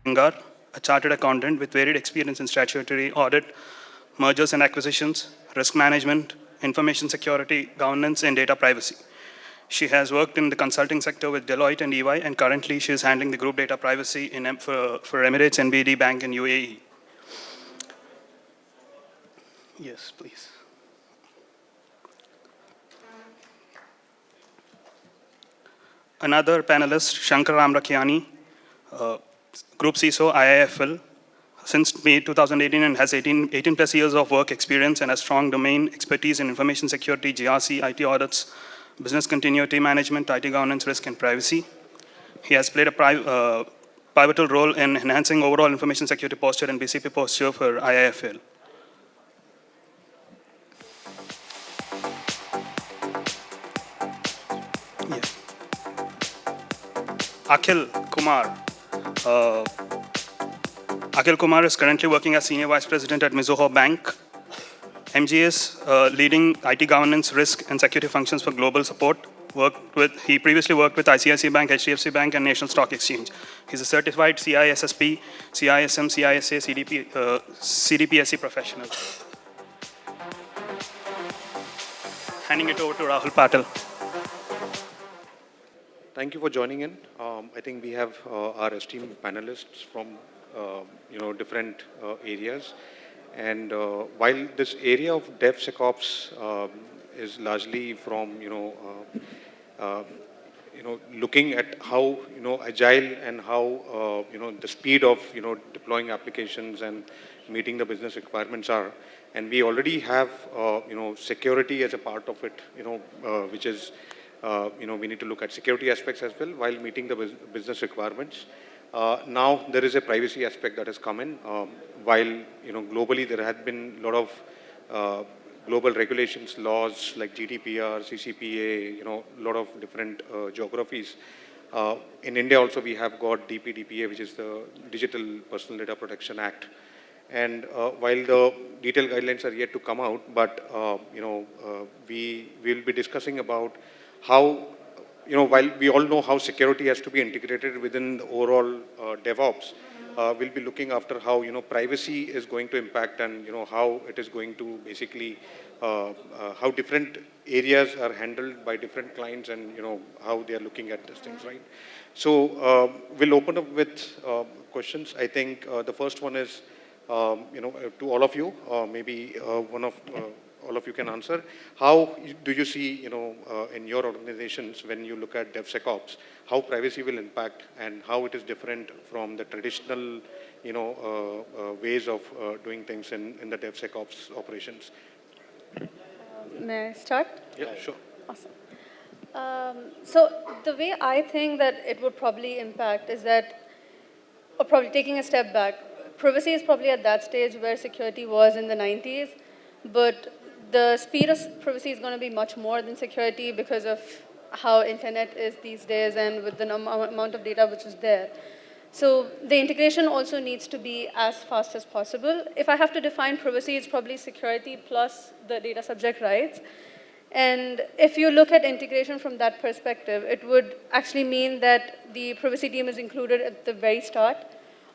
Singar, a chartered accountant with varied experience in statutory audit, mergers and acquisitions, risk management, information security, governance, and data privacy. She has worked in the consulting sector with Deloitte and EY, and currently she is handling the group data privacy for Emirates NBD Bank in UAE. Yes, please. Another panelist, Shankar Ramrakiani, Group CISO, IIFL, since May 2018 and has 18 plus years of work experience and has strong domain expertise in information security, GRC, IT audits, business continuity management, IT governance, risk, and privacy. He has played a pivotal role in enhancing overall information security posture and BCP posture for IIFL. Yeah. Akhil Kumar. Akhil Kumar is currently working as Senior Vice President at Mizuho Bank. MGS, leading IT governance, risk, and security functions for global support. He previously worked with ICICI Bank, HDFC Bank, and National Stock Exchange. He's a certified CISSP, CISM, CISA, CDPSC professional. Handing it over to Rahul Patel. Thank you for joining in. I think we have our esteemed panelists from different areas. And while this area of DevSecOps is largely from looking at how agile and how the speed of deploying applications and meeting the business requirements are, and we already have security as a part of it, which is we need to look at security aspects as well while meeting the business requirements. Now there is a privacy aspect that has come in. While globally there had been a lot of global regulations, laws like GDPR, CCPA, a lot of different geographies. In India also we have got DPDPA, which is the Digital Personal Data Protection Act. And while the detailed guidelines are yet to come out, but we will be discussing about how, while we all know how security has to be integrated within the overall DevOps, we'll be looking after how, privacy is going to impact and, how it is going to basically, how different areas are handled by different clients and, how they are looking at these things, right? So we'll open up with questions. I think the first one is, to all of you, maybe one of all of you can answer. How do you see, in your organizations, when you look at DevSecOps, how privacy will impact and how it is different from the traditional, ways of doing things in the DevSecOps operations? May I start? Yeah, sure. Awesome. So the way I think that it would probably impact is that, or probably taking a step back, privacy is probably at that stage where security was in the 90s, but the speed of privacy is going to be much more than security because of how internet is these days and with the amount of data which is there. So the integration also needs to be as fast as possible. If I have to define privacy, it's probably security plus the data subject rights. And if you look at integration from that perspective, it would actually mean that the privacy team is included at the very start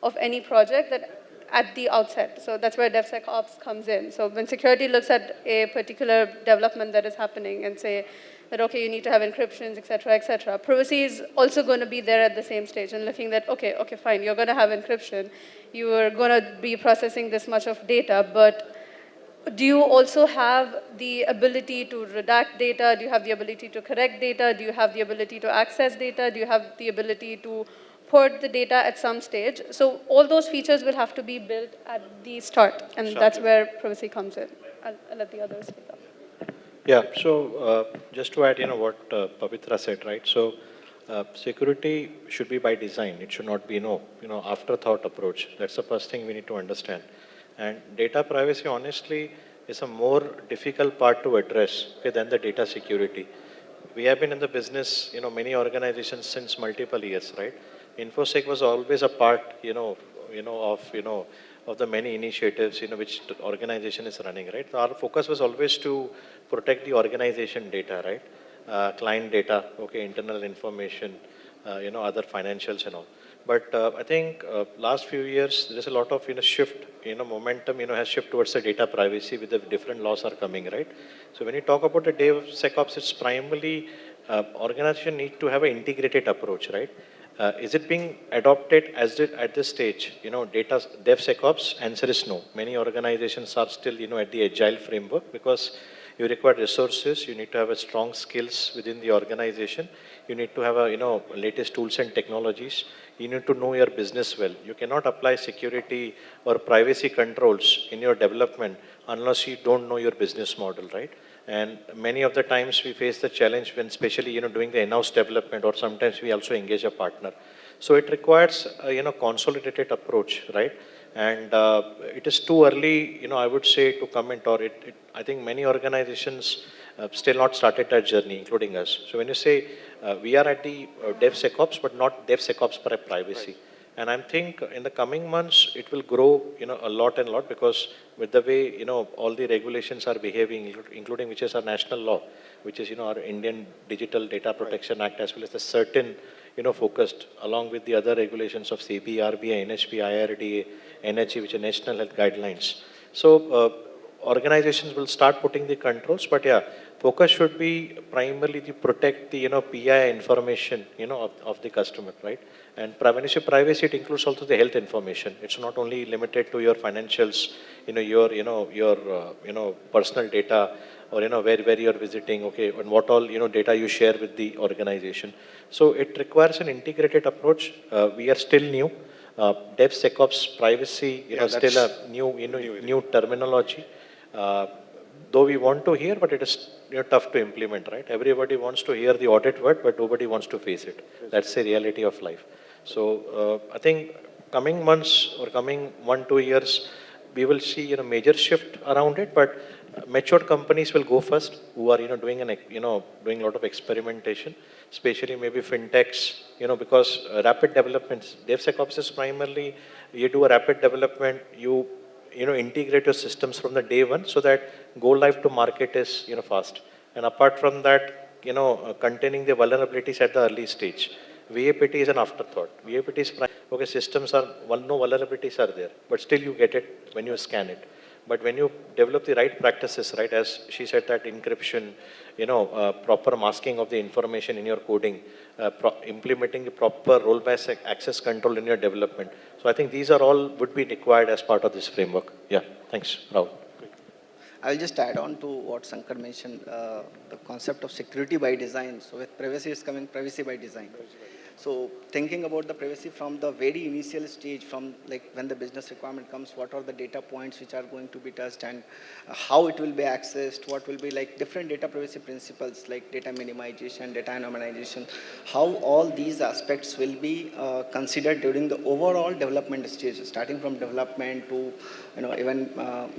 of any project, that at the outset. So that's where DevSecOps comes in. So when security looks at a particular development that is happening and say that, okay, you need to have encryptions, et cetera, privacy is also going to be there at the same stage and looking that, okay, fine, you're going to have encryption. You are going to be processing this much of data, but do you also have the ability to redact data? Do you have the ability to correct data? Do you have the ability to access data? Do you have the ability to port the data at some stage? So all those features will have to be built at the start, and that's where privacy comes in. I'll let the others take up. Yeah, so just to add, what Pavitra said, right? So security should be by design. It should not be afterthought approach. That's the first thing we need to understand. And data privacy, honestly, is a more difficult part to address than the data security. We have been in the business, many organizations since multiple years, right? InfoSec was always a part, of the many initiatives, which the organization is running, right? So our focus was always to protect the organization data, right? Client data, okay, internal information, other financials and all. But I think last few years there is a lot of shift, momentum has shifted towards the data privacy with the different laws are coming, right? So when you talk about the DevSecOps, it's primarily organization need to have an integrated approach, right? Is it being adopted at this stage? Data DevSecOps, answer is no. Many organizations are still, at the agile framework because you require resources. You need to have a strong skills within the organization. You need to have a, latest tools and technologies. You need to know your business well. You cannot apply security or privacy controls in your development unless you don't know your business model, right? And many of the times we face the challenge when especially, doing the in-house development, or sometimes we also engage a partner. So it requires, consolidated approach, right? And it is too early, I would say, to comment, or I think many organizations still not started that journey, including us. So when you say we are at the DevSecOps, but not DevSecOps for privacy. Right. And I think in the coming months, it will grow, a lot and lot, because with the way, all the regulations are behaving, including which is our national law, which is, our Indian Digital Data Protection Act, as well as the certain, focused along with the other regulations of CB, RBI, NHP, IRDA, NHE, which are national health guidelines. So organizations will start putting the controls, but yeah, focus should be primarily to protect the, PI information, of the customer, right? And when you say privacy, it includes also the health information. It's not only limited to your financials, your personal data, or, where you're visiting, okay, and what all, data you share with the organization. So it requires an integrated approach. We are still new. DevSecOps privacy, still a new terminology. Though we want to hear, but it is tough to implement, right? Everybody wants to hear the audit word, but nobody wants to face it. That's the reality of life. So I think coming months or coming 1-2 years, we will see major shift around it. But matured companies will go first, who are doing doing a lot of experimentation, especially maybe fintechs, because rapid developments. DevSecOps is primarily you do a rapid development, you integrate your systems from the day one so that go live to market is fast. And apart from that, containing the vulnerabilities at the early stage. VAPT is an afterthought. VAPT is okay, systems are no vulnerabilities are there, but still you get it when you scan it. But when you develop the right practices, right, as she said, that encryption, proper masking of the information in your coding, implementing the proper role-based access control in your development. So I think these are all would be required as part of this framework. Yeah, thanks, Rahul. I'll just add on to what Sankar mentioned, the concept of security by design. So with privacy is coming, privacy by design. So thinking about the privacy from the very initial stage, from like when the business requirement comes, what are the data points which are going to be touched, and how it will be accessed, what will be like different data privacy principles like data minimization, data anonymization, how all these aspects will be considered during the overall development stage, starting from development to even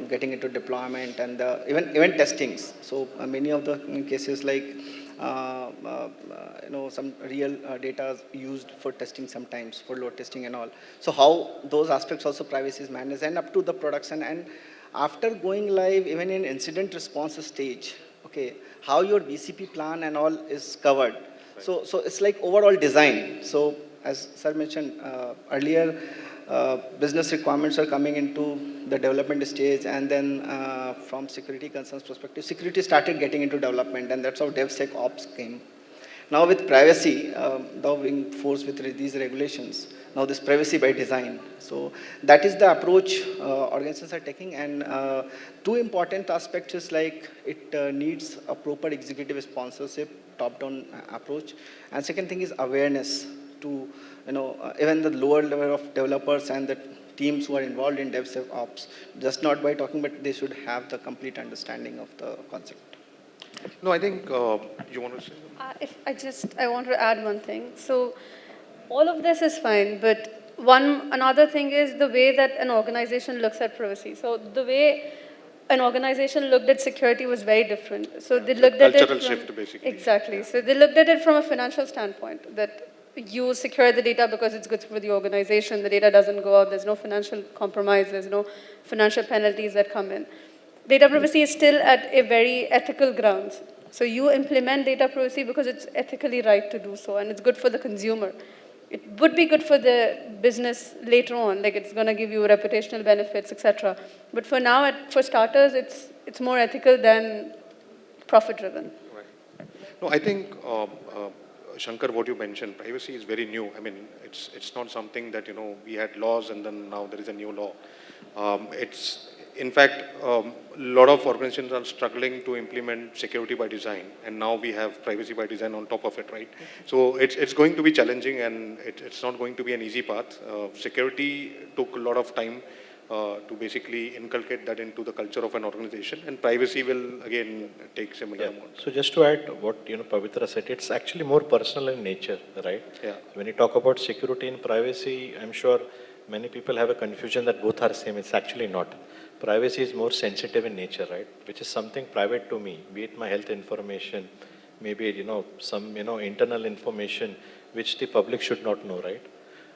getting into deployment and even testings. So many of the cases like some real data is used for testing sometimes, for load testing and all. So how those aspects also privacy is managed, and up to the production, and after going live, even in incident response stage, okay, how your BCP plan and all is covered. Right. So it's like overall design. So as sir mentioned earlier, business requirements are coming into the development stage, and then from security concerns perspective, security started getting into development, and that's how DevSecOps came. Now with privacy, now being forced with these regulations, now this privacy by design. So that is the approach organizations are taking, and two important aspects is like it needs a proper executive sponsorship, top-down approach, and second thing is awareness to even the lower level of developers and the teams who are involved in DevSecOps, just not by talking, but they should have the complete understanding of the concept. No, I think you want to say? I want to add one thing. So all of this is fine, but another thing is the way that an organization looks at privacy. So the way an organization looked at security was very different. So they looked at it cultural shift, basically. Exactly. So they looked at it from a financial standpoint, that you secure the data because it's good for the organization. The data doesn't go out. There's no financial compromise. There's no financial penalties that come in. Data privacy is still at a very ethical grounds. So you implement data privacy because it's ethically right to do so, and it's good for the consumer. it would be good for the business later on, like it's going to give you reputational benefits, etc. But for now, for starters, it's more ethical than profit-driven. Right. No, I think, Shankar, what you mentioned, privacy is very new. I mean, it's not something that, we had laws and then now there is a new law. In fact, a lot of organizations are struggling to implement security by design, and now we have privacy by design on top of it, right? So it's going to be challenging, and it's not going to be an easy path. Security took a lot of time to basically inculcate that into the culture of an organization, and privacy will again take similar amount. So just to add what Pavitra said, it's actually more personal in nature, right? Yeah. When you talk about security and privacy, I'm sure many people have a confusion that both are same. It's actually not. Privacy is more sensitive in nature, right? Which is something private to me, be it my health information, maybe some internal information which the public should not know, right?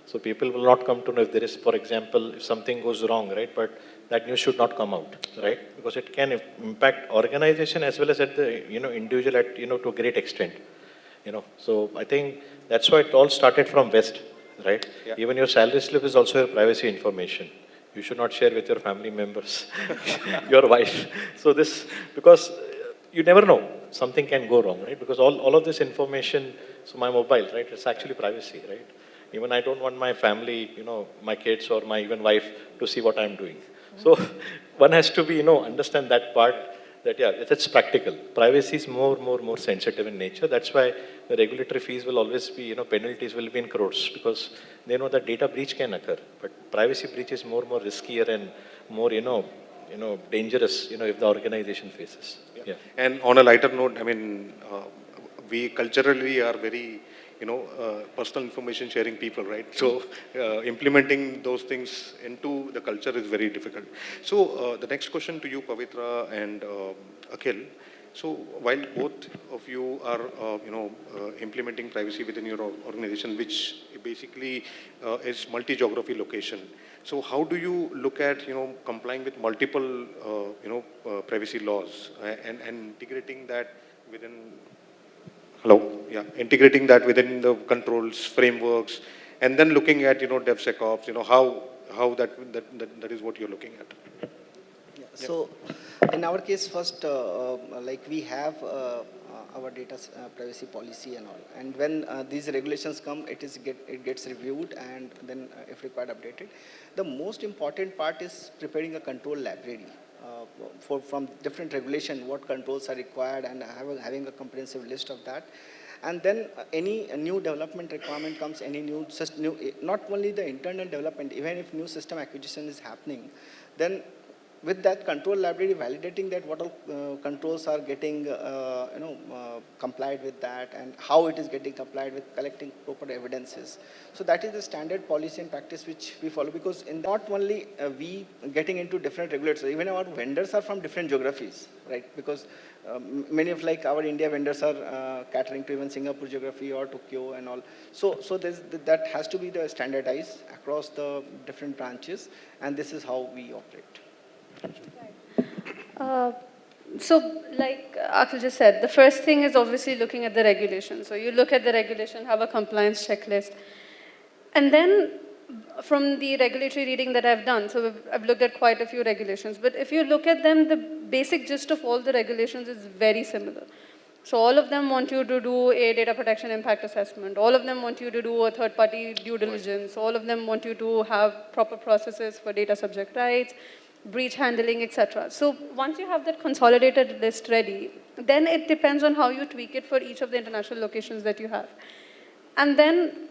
So people will not come to know if there is, for example, if something goes wrong, right? But that news should not come out, right? Because it can impact organization as well as at the individual at to a great extent. So I think that's why it all started from West, right? Yeah. Even your salary slip is also your privacy information. You should not share with your family members, your wife. So this, because you never know, something can go wrong, right? Because all of this information, so my mobile, right, it's actually privacy, right? Even I don't want my family, my kids or my even wife to see what I'm doing. So one has to be, understand that part, that yeah, it's practical. Privacy is more sensitive in nature. That's why the regulatory fees will always be, penalties will be in crores, because they know that data breach can occur. But privacy breach is more riskier and more, dangerous, if the organization faces. Yeah. And on a lighter note, I mean, we culturally are very, personal information sharing people, right? So implementing those things into the culture is very difficult. So the next question to you, Pavitra and Akhil. So while both of you are, implementing privacy within your organization, which basically is multi-geography location. So how do you look at, complying with multiple, privacy laws and integrating that within, integrating that within the controls, frameworks, and then looking at, DevSecOps, how that is what you're looking at. Yeah. So in our case, first, like we have our data privacy policy and all. And when these regulations come, it gets reviewed and then if required updated. The most important part is preparing a control library from different regulation, what controls are required, and having a comprehensive list of that. And then any new development requirement comes, any new not only the internal development, even if new system acquisition is happening, then with that control library validating that what all controls are getting complied with that, and how it is getting complied with, collecting proper evidences. So that is the standard policy and practice which we follow, because in not only we getting into different regulators, even our vendors are from different geographies, right? Because many of like our India vendors are catering to even Singapore geography or Tokyo and all. So that has to be the standardized across the different branches, and this is how we operate. So like Akhil just said, the first thing is obviously looking at the regulation. So you look at the regulation, have a compliance checklist. And then from the regulatory reading that I've done, so I've looked at quite a few regulations, but if you look at them, the basic gist of all the regulations is very similar. So all of them want you to do a data protection impact assessment. All of them want you to do a third-party due diligence. All of them want you to have proper processes for data subject rights, breach handling, etc. So once you have that consolidated list ready, then it depends on how you tweak it for each of the international locations that you have. And then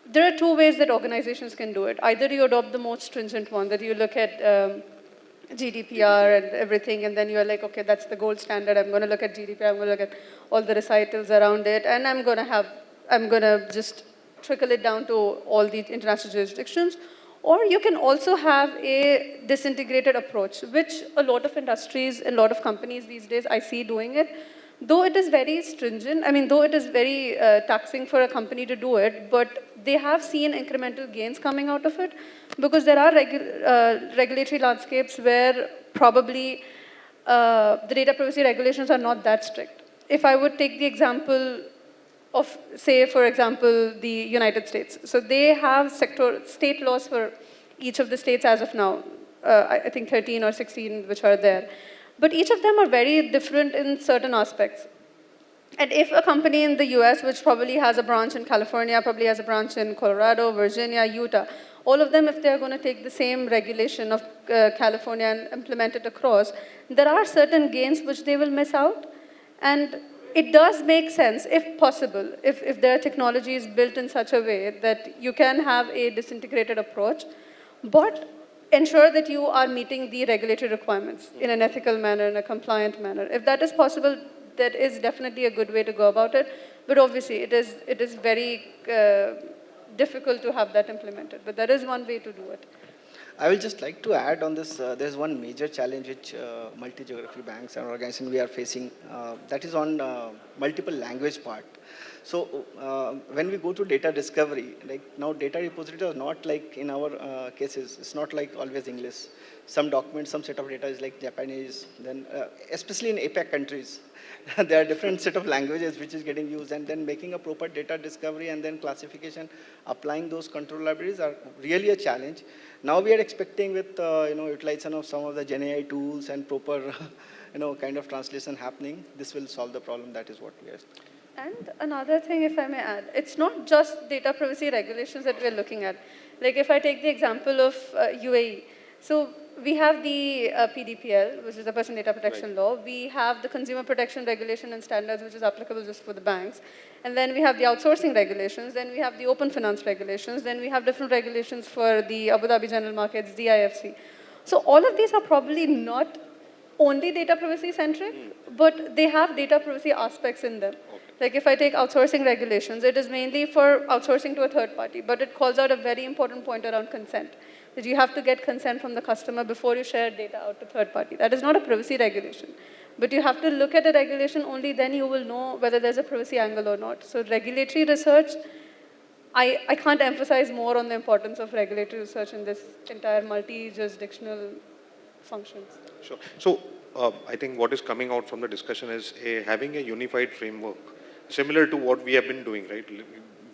there are two ways that organizations can do it. Either you adopt the most stringent one, that you look at GDPR and everything, and then you're like, okay, that's the gold standard. I'm going to look at GDPR, I'm going to look at all the recitals around it, and I'm going to just trickle it down to all the international jurisdictions. Or you can also have a disintegrated approach, which a lot of industries, a lot of companies these days I see doing it. Though it is very stringent, though it is very taxing for a company to do it, but they have seen incremental gains coming out of it, because there are regulatory landscapes where probably the data privacy regulations are not that strict. If I would take the example of, say, for example, the United States. So they have state laws for each of the states as of now. I think 13 or 16 which are there. But each of them are very different in certain aspects. And if a company in the US, which probably has a branch in California, probably has a branch in Colorado, Virginia, Utah, all of them, if they're going to take the same regulation of California and implement it across, there are certain gains which they will miss out. And it does make sense, if possible, if their technology is built in such a way that you can have a disintegrated approach, but ensure that you are meeting the regulatory requirements in an ethical manner, in a compliant manner. If that is possible, that is definitely a good way to go about it. But obviously, it is very difficult to have that implemented. But there is one way to do it. I will just like to add on this, there's one major challenge which multi-geography banks and organizations we are facing, that is on multiple language part. So when we go to data discovery, like now data repositories are not like in our cases, it's not like always English. Some documents, some set of data is like Japanese, then especially in APAC countries, there are different set of languages which is getting used, and then making a proper data discovery and then classification, applying those control libraries are really a challenge. Now we are expecting with utilization of some of the GenAI tools and proper kind of translation happening, this will solve the problem. That is what we are. And another thing, if I may add, it's not just data privacy regulations that we're looking at. Like if I take the example of UAE, so we have the PDPL, which is the Personal Data Protection Law. We have the Consumer Protection Regulation and Standards, which is applicable just for the banks. And then we have the outsourcing regulations. Then we have the open finance regulations. Then we have different regulations for the Abu Dhabi General Markets, DIFC. So all of these are probably not only data privacy centric, but they have data privacy aspects in them. Like if I take outsourcing regulations, it is mainly for outsourcing to a third party, but it calls out a very important point around consent, that you have to get consent from the customer before you share data out to third party. That is not a privacy regulation, but you have to look at a regulation, only then you will know whether there's a privacy angle or not. So regulatory research, I can't emphasize more on the importance of regulatory research in this entire multi-jurisdictional functions. Sure. So I think what is coming out from the discussion is having a unified framework, similar to what we have been doing, right?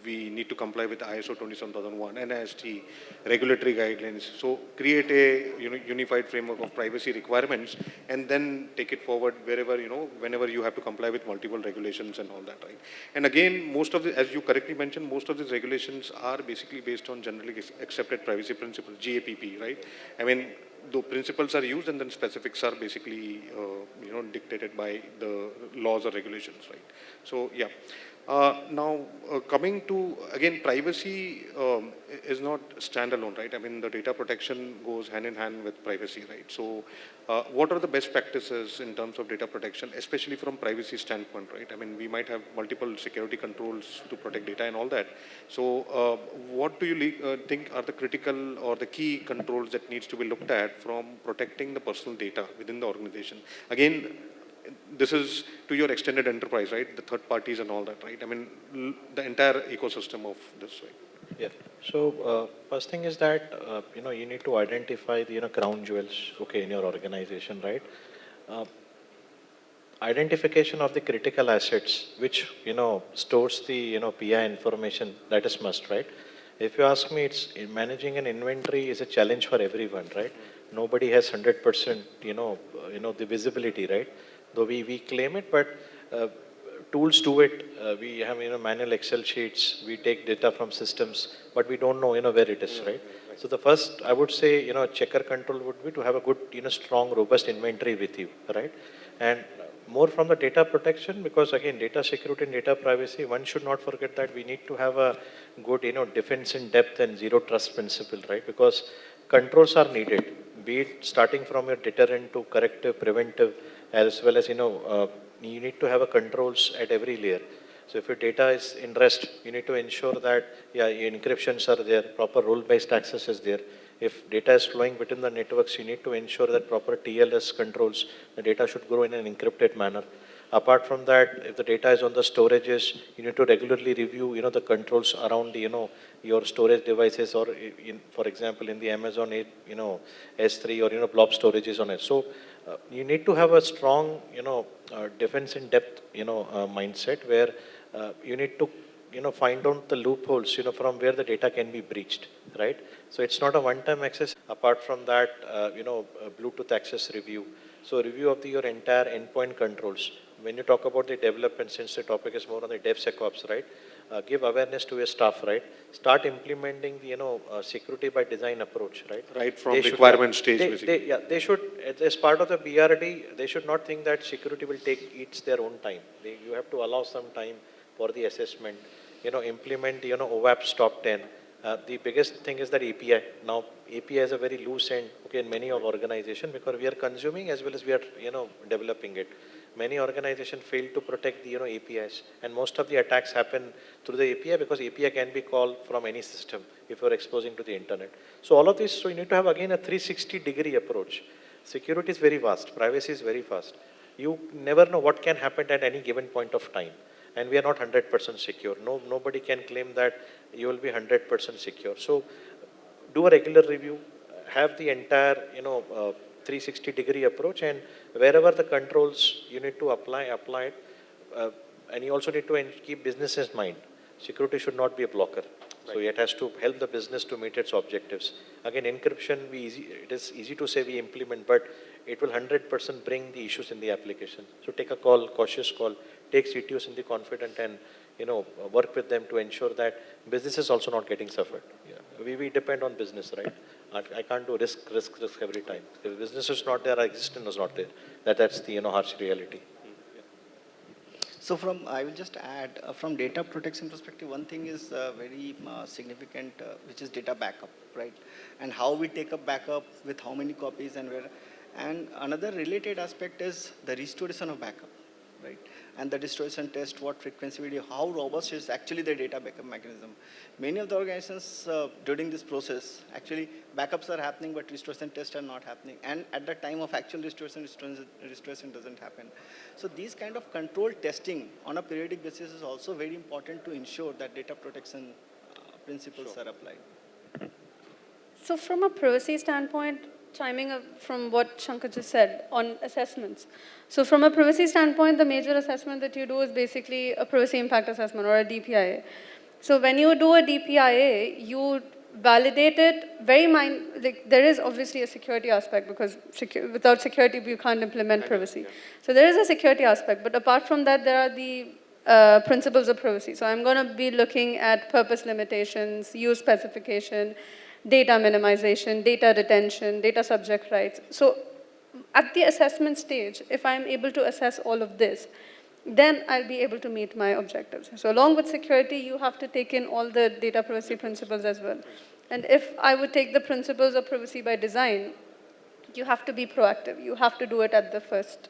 We need to comply with ISO 27001, NIST, regulatory guidelines. So create a unified framework of privacy requirements and then take it forward wherever, whenever you have to comply with multiple regulations and all that, right? And again, most of the, as you correctly mentioned, most of these regulations are basically based on generally accepted privacy principles, GAPP, right? I mean, the principles are used and then specifics are basically, dictated by the laws or regulations, right? So, yeah. Now, coming to, again, privacy is not standalone, right? I mean, the data protection goes hand in hand with privacy, right? So, what are the best practices in terms of data protection, especially from privacy standpoint, right? I mean, we might have multiple security controls to protect data and all that. So, what do you think are the critical or the key controls that needs to be looked at from protecting the personal data within the organization? Again, this is to your extended enterprise, right? The third parties and all that, right? I mean, the entire ecosystem of this, right? Yeah. So first thing is that you need to identify the crown jewels, okay, in your organization, right? Identification of the critical assets, which stores the PI information, that is must, right? If you ask me, it's managing an inventory is a challenge for everyone, right? Nobody has 100% the visibility, right? Though we claim it, but tools do it. We have manual Excel sheets. We take data from systems, but we don't know where it is, right? So the first, I would say, checker control would be to have a good strong, robust inventory with you, right? And more from the data protection, because again, data security and data privacy, one should not forget that we need to have a good defense in depth and zero trust principle, right? Because controls are needed, be it starting from your deterrent to corrective, preventive, as well as you need to have a controls at every layer. So if your data is in rest, you need to ensure that your encryptions are there, proper role-based access is there. If data is flowing within the networks, you need to ensure that proper TLS controls, the data should go in an encrypted manner. Apart from that, if the data is on the storages, you need to regularly review, the controls around, your storage devices, or for example, in the Amazon, S3 or, blob storages on it. So you need to have a strong, defense in depth, mindset where you need to, find out the loopholes, from where the data can be breached, right? So it's not a one-time access. Apart from that, Bluetooth access review. So review of your entire endpoint controls. When you talk about the development, since the topic is more on the DevSecOps, right? Give awareness to your staff, right? Start implementing the, security by design approach, right? Right from They should- requirement stage, basically. they should, as part of the BRD, they should not think that security will take each their own time. You have to allow some time for the assessment, implement, OWASP top 10. The biggest thing is that API. Now, API is a very loose end, okay, in many of organizations because we are consuming as well as we are, developing it. Many organizations fail to protect the, APIs, and most of the attacks happen through the API because API can be called from any system if you're exposing to the internet. So all of this, so you need to have again a 360-degree approach. Security is very vast, privacy is very fast. You never know what can happen at any given point of time. And we are not 100% secure. Nobody can claim that you will be 100% secure. So do a regular review, have the entire, 360-degree approach, and wherever the controls you need to apply it. And you also need to keep business in mind. Security should not be a blocker. So it has to help the business to meet its objectives. Again, encryption, it is easy to say we implement, but it will 100% bring the issues in the application. So take a call, cautious call, take CTOs in the confident and, work with them to ensure that business is also not getting suffered. Yeah. We depend on business, right? I can't do risk every time. If business is not there, our existence is not there. That's the, harsh reality. So I will just add, from data protection perspective, one thing is very significant, which is data backup, right? And how we take up backup, with how many copies and where. And another related aspect is the restoration of backup, right? And the restoration test, what frequency we do, how robust is actually the data backup mechanism. Many of the organizations during this process, actually backups are happening, but restoration tests are not happening. And at the time of actual restoration doesn't happen. So these kind of controlled testing on a periodic basis is also very important to ensure that data protection principles are applied. So from a privacy standpoint, chiming up from what Shankar just said on assessments. So from a privacy standpoint, the major assessment that you do is basically a privacy impact assessment or a DPIA. So when you do a DPIA, you validate it there is obviously a security aspect because without security, you can't implement privacy. Yeah. So there is a security aspect, but apart from that, there are the principles of privacy. So I'm going to be looking at purpose limitations, use specification, data minimization, data retention, data subject rights. So at the assessment stage, if I'm able to assess all of this, then I'll be able to meet my objectives. So along with security, you have to take in all the data privacy principles as well. And if I would take the principles of privacy by design, you have to be proactive. You have to do it at the first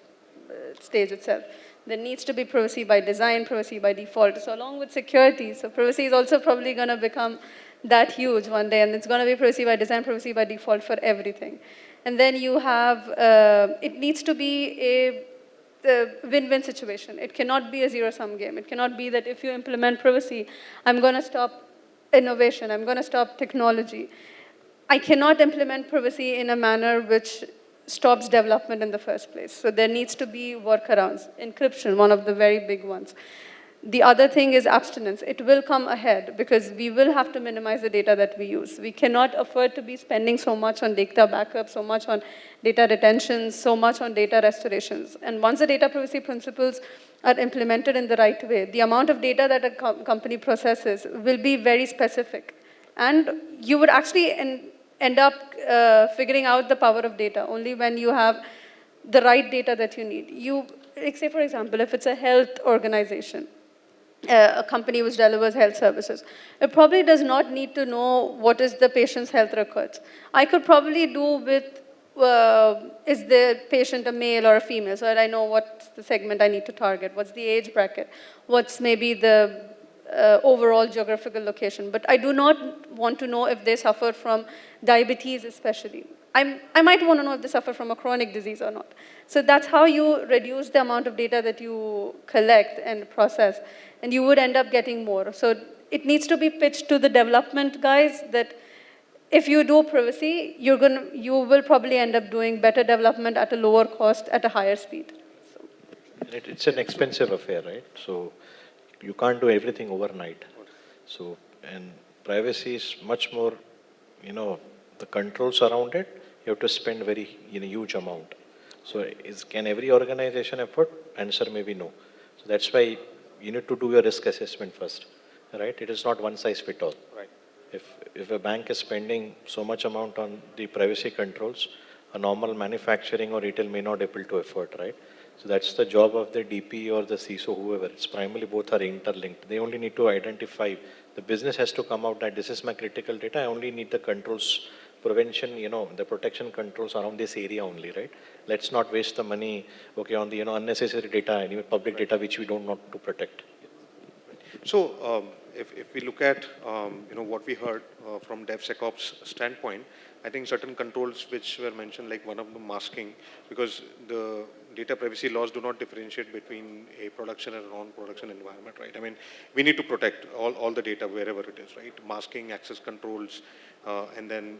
stage itself. There needs to be privacy by design, privacy by default. So along with security, so privacy is also probably going to become that huge one day, and it's going to be privacy by design, privacy by default for everything. And then you have, it needs to be a win-win situation. It cannot be a zero-sum game. It cannot be that if you implement privacy, I'm going to stop innovation, I'm going to stop technology. I cannot implement privacy in a manner which stops development in the first place. So there needs to be workarounds. Encryption, one of the very big ones. The other thing is abstinence. It will come ahead because we will have to minimize the data that we use. We cannot afford to be spending so much on data backup, so much on data retention, so much on data restorations. And once the data privacy principles are implemented in the right way, the amount of data that a company processes will be very specific. And you would actually end up figuring out the power of data only when you have the right data that you need. Like say, for example, if it's a health organization, a company which delivers health services, it probably does not need to know what is the patient's health records. I could probably do with, is the patient a male or a female, so that I know what's the segment I need to target, what's the age bracket, what's maybe the overall geographical location. But I do not want to know if they suffer from diabetes especially. I might want to know if they suffer from a chronic disease or not. So that's how you reduce the amount of data that you collect and process, and you would end up getting more. So it needs to be pitched to the development guys that if you do privacy, you will probably end up doing better development at a lower cost, at a higher speed. So. It's an expensive affair, right? So you can't do everything overnight. So, and privacy is much more, the controls around it, you have to spend very, huge amount. So can every organization afford? Answer may be no. So that's why you need to do your risk assessment first, right? It is not one size fit all. Right. If a bank is spending so much amount on the privacy controls, a normal manufacturing or retail may not able to afford, right? So that's the job of the DP or the CISO, whoever. It's primarily both are interlinked. They only need to identify, the business has to come out that this is my critical data, I only need the controls, prevention, the protection controls around this area only, right? Let's not waste the money, okay, on the, unnecessary data, any public data which we don't want to protect. So if we look at what we heard from DevSecOps standpoint, I think certain controls which were mentioned, like one of them masking, because the data privacy laws do not differentiate between a production and a non-production environment, right? I mean, we need to protect all the data wherever it is, right? Masking, access controls, and then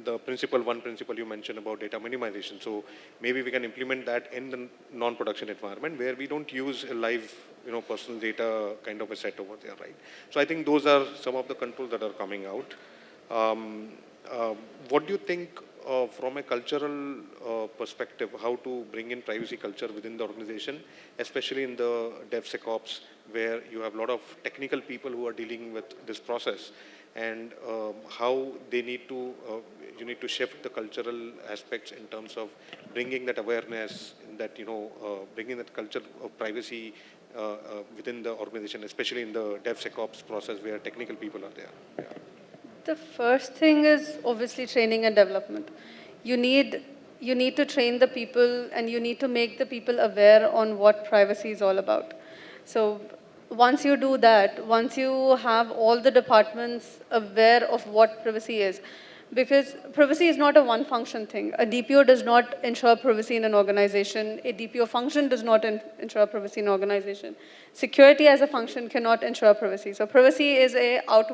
the one principle you mentioned about data minimization. So maybe we can implement that in the non-production environment where we don't use a live personal data kind of a set over there, right? So I think those are some of the controls that are coming out. What do you think from a cultural perspective, how to bring in privacy culture within the organization, especially in the DevSecOps, where you have a lot of technical people who are dealing with this process, and how they need to, you need to shift the cultural aspects in terms of bringing that awareness, that, bringing that culture of privacy within the organization, especially in the DevSecOps process where technical people are there. Yeah. The first thing is obviously training and development. You need to train the people, and you need to make the people aware on what privacy is all about. So once you do that, once you have all the departments aware of what privacy is, because privacy is not a one function thing. A DPO does not ensure privacy in an organization. A DPO function does not ensure privacy in an organization. Security as a function cannot ensure privacy. So privacy is a uh,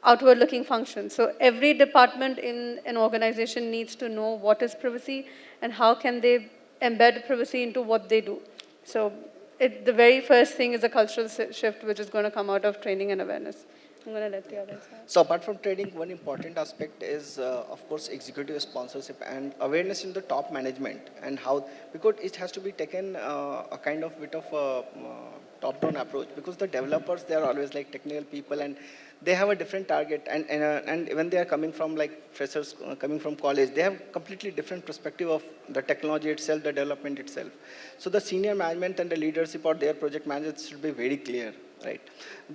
outward-looking function. So every department in an organization needs to know what is privacy and how can they embed privacy into what they do. So the very first thing is a cultural shift, which is going to come out of training and awareness. I'm going to let the others have. So apart from trading, one important aspect is, of course, executive sponsorship and awareness in the top management, and how, because it has to be taken a kind of bit of a top-down approach, because the developers, they are always like technical people, and they have a different target, and when they are coming from like freshers coming from college, they have completely different perspective of the technology itself, the development itself. So the senior management and the leadership or their project managers should be very clear. Right.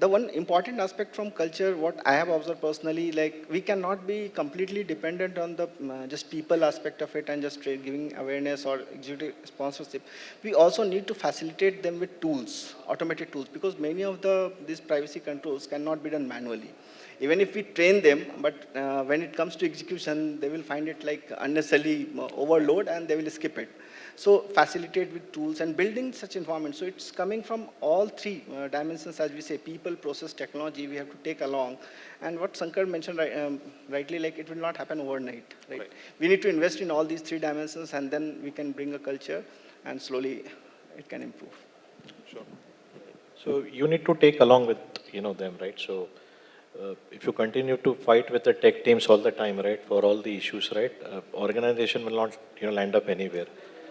The one important aspect from culture, what I have observed personally, like we cannot be completely dependent on the just people aspect of it and just giving awareness or executive sponsorship. We also need to facilitate them with tools, automated tools, because many of these privacy controls cannot be done manually. Even if we train them, but when it comes to execution, they will find it like unnecessarily overload and they will skip it. So facilitate with tools and building such environment. So it's coming from all three dimensions, as we say, people, process, technology, we have to take along. And what Sankar mentioned rightly, like it will not happen overnight, right? We need to invest in all these three dimensions, and then we can bring a culture, and slowly it can improve. Sure. So you need to take along with, them, right? So if you continue to fight with the tech teams all the time, right, for all the issues, right, organization will not, land up anywhere.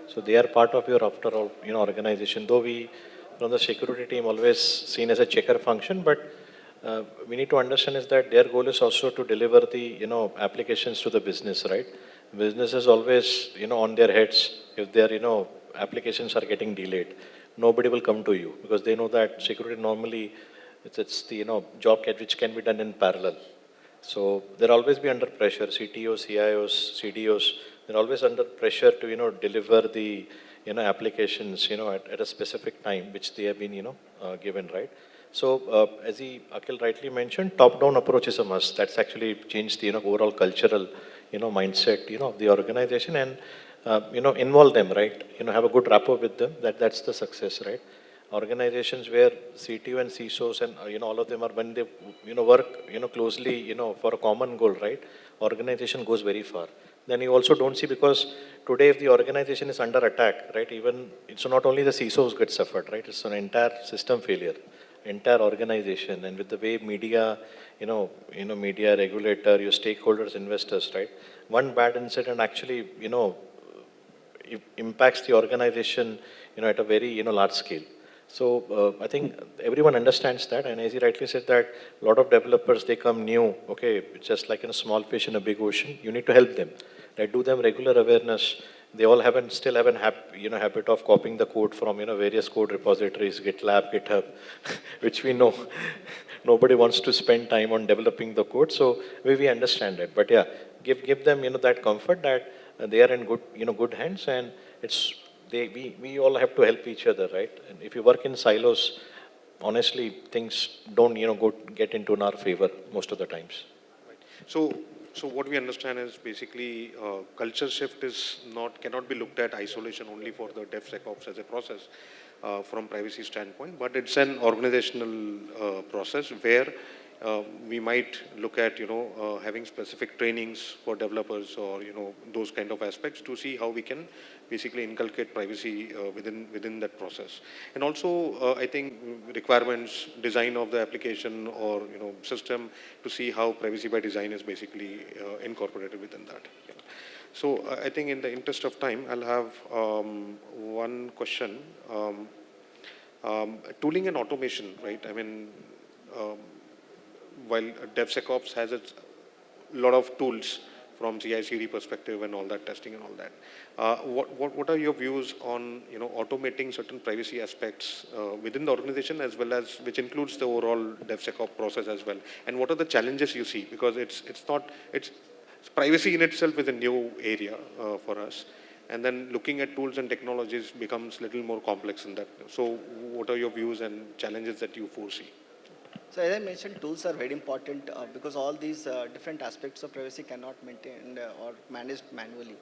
So they are part of your, after all, organization. Though we, the security team, always seen as a checker function, but we need to understand is that their goal is also to deliver the, applications to the business, right? Business is always, on their heads if their, applications are getting delayed. Nobody will come to you because they know that security normally, it's the, job which can be done in parallel. So they'll always be under pressure, CTOs, CIOs, CDOs, they're always under pressure to, deliver the, applications, at a specific time, which they have been, given, right? So as Akhil rightly mentioned, top-down approach is a must. That's actually changed the, overall cultural, mindset, of the organization, and, involve them, right? Have a good rapport with them. That's the success, right? Organizations where CTO and CISOs and all of them are, when they work closely for a common goal, right, organization goes very far. then you also don't see, because today if the organization is under attack, right, even it's not only the CISOs get suffered, right, it's an entire system failure, entire organization. And with the way media, media, regulator, your stakeholders, investors, right, one bad incident actually, impacts the organization, at a very, large scale. So I think everyone understands that, and as you rightly said that a lot of developers, they come new, okay, it's just like in a small fish in a big ocean, you need to help them, right? Do them regular awareness. They all still have an habit of copying the code from, various code repositories, GitLab, GitHub, which we know nobody wants to spend time on developing the code, so we understand it. But yeah, give them, that comfort that they are in good, good hands, and we all have to help each other, right? And if you work in silos, honestly, things don't, get into in our favor most of the times. So, so what we understand is basically culture shift cannot be looked at isolation only for the DevSecOps as a process from privacy standpoint, but it's an organizational process where we might look at having specific trainings for developers, or those kind of aspects, to see how we can basically inculcate privacy within that process. And also I think requirements, design of the application or system, to see how privacy by design is basically incorporated within that. Yeah. So I think in the interest of time, I'll have one question. Tooling and automation, right? I mean, while DevSecOps has its lot of tools from CI/CD perspective and all that, testing and all that, what are your views on automating certain privacy aspects within the organization, as well as which includes the overall DevSecOps process as well? And what are the challenges you see? Because it's privacy in itself is a new area for us. And then looking at tools and technologies becomes a little more complex in that. So what are your views and challenges that you foresee? So as I mentioned, tools are very important because all these different aspects of privacy cannot maintained or managed manually.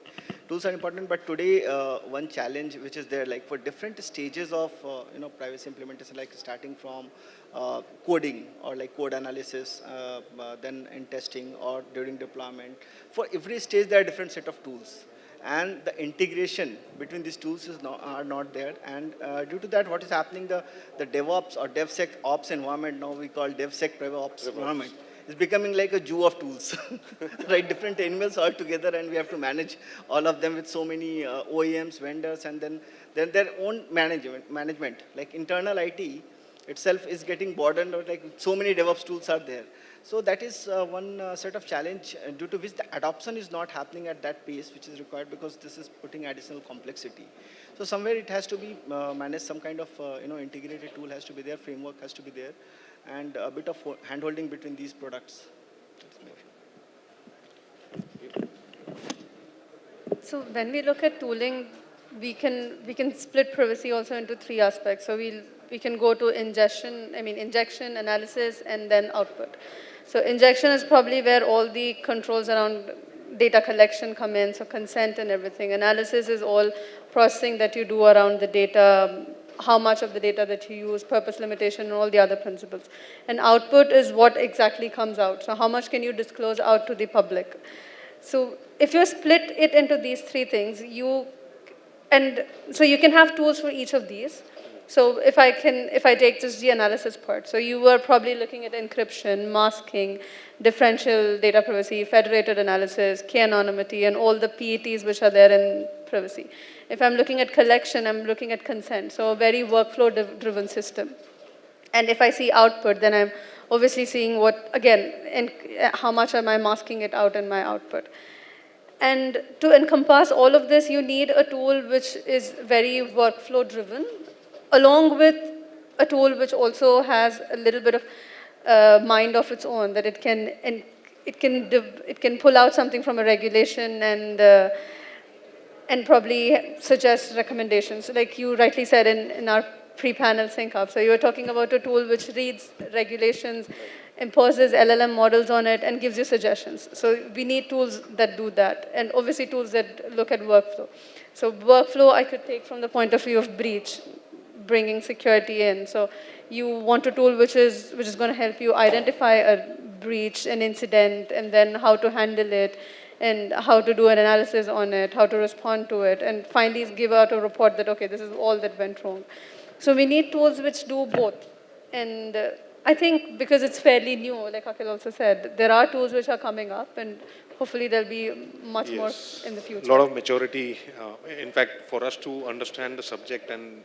Tools are important, but today one challenge which is there, like for different stages of privacy implementation, like starting from coding or like code analysis, then in testing or during deployment. For every stage, there are different set of tools, and the integration between these tools are not there. And due to that, what is happening, the DevOps or DevSecOps environment, now we call DevSecPrivaOps environment, is becoming like a zoo of tools, right? Different animals all together, and we have to manage all of them with so many OEMs, vendors, and then their own management. Like internal IT itself is getting burdened, or like so many DevOps tools are there. So that is one set of challenge due to which the adoption is not happening at that pace which is required, because this is putting additional complexity. So somewhere it has to be managed, some kind of integrated tool has to be there, framework has to be there, and a bit of hand-holding between these products. So when we look at tooling, we can split privacy also into three aspects. So we can go to injection, analysis, and then output. So injection is probably where all the controls around data collection come in, so consent and everything. Analysis is all processing that you do around the data, how much of the data that you use, purpose limitation, and all the other principles. And output is what exactly comes out. So how much can you disclose out to the public? So if you split it into these three things, so you can have tools for each of these. So if I take just the analysis part, so you were probably looking at encryption, masking, differential data privacy, federated analysis, k-anonymity, and all the PETs which are there in privacy. If I'm looking at collection, I'm looking at consent, so a very workflow-driven system. And if I see output, then I'm obviously seeing how much am I masking it out in my output. And to encompass all of this, you need a tool which is very workflow-driven, along with a tool which also has a little bit of mind of its own, that it can pull out something from a regulation and probably suggest recommendations, like you rightly said in our pre-panel sync up. So you were talking about a tool which reads regulations, imposes LLM models on it, and gives you suggestions. So we need tools that do that, and obviously tools that look at workflow. So workflow I could take from the point of view of breach, bringing security in. So you want a tool which is going to help you identify a breach, an incident, and then how to handle it. and how to do an analysis on it, how to respond to it, and finally give out a report that, okay, this is all that went wrong. So we need tools which do both. And I think because it's fairly new, like Akhil also said, there are tools which are coming up, and hopefully there'll be much more in the A future. lot of maturity. In fact, for us to understand the subject and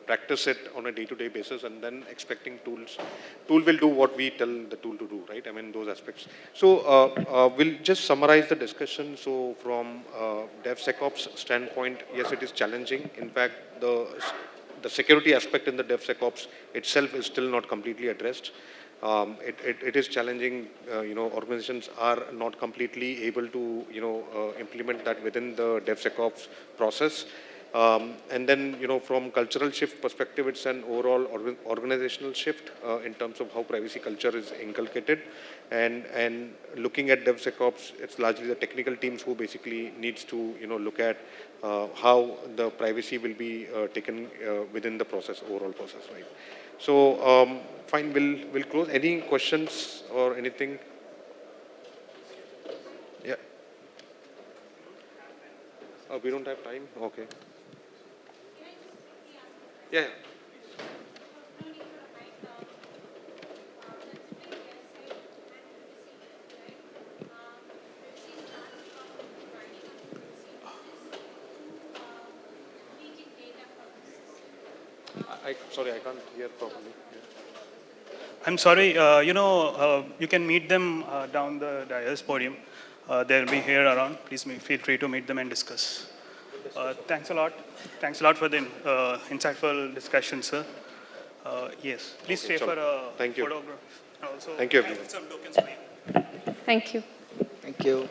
practice it on a day-to-day basis, and then expecting tools. Tool will do what we tell the tool to do, right? I mean, those aspects. So we'll just summarize the discussion. So from DevSecOps standpoint, yes, it is challenging. In fact, the security aspect in the DevSecOps itself is still not completely addressed. It is challenging. Organizations are not completely able to implement that within the DevSecOps process. And then from cultural shift perspective, it's an overall organizational shift in terms of how privacy culture is inculcated. And looking at DevSecOps, it's largely the technical teams who basically needs to look at how the privacy will be taken within the process, overall process, right? So fine, we'll close. Any questions or anything? Yeah. We don't have time. Okay. Yeah. Sorry, I can't hear properly. Yeah. I'm sorry, you can meet them down the dais podium. They'll be here around. Please feel free to meet them and discuss. Thanks a lot. Thanks a lot for the insightful discussion, sir. Yes, please Okay, stay for a thank you. photograph. And also, Thank you, everyone. some tokens for you. Thank you. Thank you.